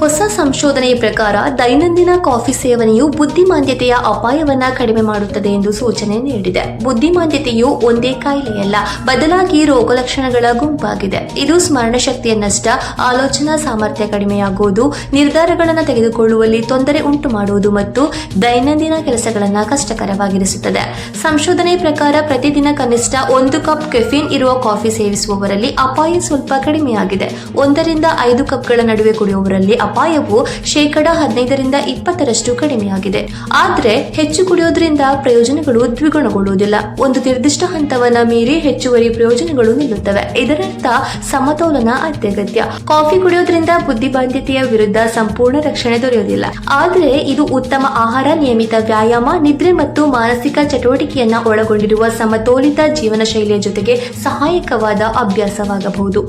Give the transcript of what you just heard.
ಹೊಸ ಸಂಶೋಧನೆಯ ಪ್ರಕಾರ ದೈನಂದಿನ ಕಾಫಿ ಸೇವನೆಯು ಬುದ್ಧಿಮಾಂದ್ಯತೆಯ ಅಪಾಯವನ್ನ ಕಡಿಮೆ ಮಾಡುತ್ತದೆ ಎಂದು ಸೂಚನೆ ನೀಡಿದೆ. ಬುದ್ಧಿಮಾಂದ್ಯತೆಯು ಒಂದೇ ಕಾಯಿಲೆಯಲ್ಲ, ಬದಲಾಗಿ ರೋಗಲಕ್ಷಣಗಳ ಗುಂಪಾಗಿದೆ. ಇದು ಸ್ಮರಣ ಶಕ್ತಿಯ ನಷ್ಟ, ಆಲೋಚನಾ ಸಾಮರ್ಥ್ಯ ಕಡಿಮೆಯಾಗುವುದು, ನಿರ್ಧಾರಗಳನ್ನು ತೆಗೆದುಕೊಳ್ಳುವಲ್ಲಿ ತೊಂದರೆ ಉಂಟು ಮಾಡುವುದು ಮತ್ತು ದೈನಂದಿನ ಕೆಲಸಗಳನ್ನು ಕಷ್ಟಕರವಾಗಿರಿಸುತ್ತದೆ. ಸಂಶೋಧನೆಯ ಪ್ರಕಾರ ಪ್ರತಿದಿನ ಕನಿಷ್ಠ 1 ಕಪ್ ಕೆಫಿನ್ ಇರುವ ಕಾಫಿ ಸೇವಿಸುವವರಲ್ಲಿ ಅಪಾಯ ಸ್ವಲ್ಪ ಕಡಿಮೆಯಾಗಿದೆ. 1 ರಿಂದ 5 ಕಪ್ಗಳ ನಡುವೆ ಕುಡಿಯುವವರಲ್ಲಿ ಅಪಾಯವು 15% ಕಡಿಮೆಯಾಗಿದೆ. ಆದರೆ ಹೆಚ್ಚು ಕುಡಿಯೋದ್ರಿಂದ ಪ್ರಯೋಜನಗಳು ದ್ವಿಗುಣಗೊಳ್ಳುವುದಿಲ್ಲ. ಒಂದು ನಿರ್ದಿಷ್ಟ ಹಂತವನ್ನ ಮೀರಿ ಹೆಚ್ಚುವರಿ ಪ್ರಯೋಜನಗಳು ನಿಲ್ಲುತ್ತವೆ. ಇದರರ್ಥ ಸಮತೋಲನ ಅತ್ಯಗತ್ಯ. ಕಾಫಿ ಕುಡಿಯೋದ್ರಿಂದ ಬುದ್ಧಿಮಾಂದ್ಯತೆಯ ವಿರುದ್ಧ ಸಂಪೂರ್ಣ ರಕ್ಷಣೆ ದೊರೆಯುವುದಿಲ್ಲ, ಆದರೆ ಇದು ಉತ್ತಮ ಆಹಾರ, ನಿಯಮಿತ ವ್ಯಾಯಾಮ, ನಿದ್ರೆ ಮತ್ತು ಮಾನಸಿಕ ಚಟುವಟಿಕೆಯನ್ನ ಒಳಗೊಂಡಿರುವ ಸಮತೋಲಿತ ಜೀವನ ಶೈಲಿಯ ಜೊತೆಗೆ ಸಹಾಯಕವಾದ ಅಭ್ಯಾಸವಾಗಬಹುದು.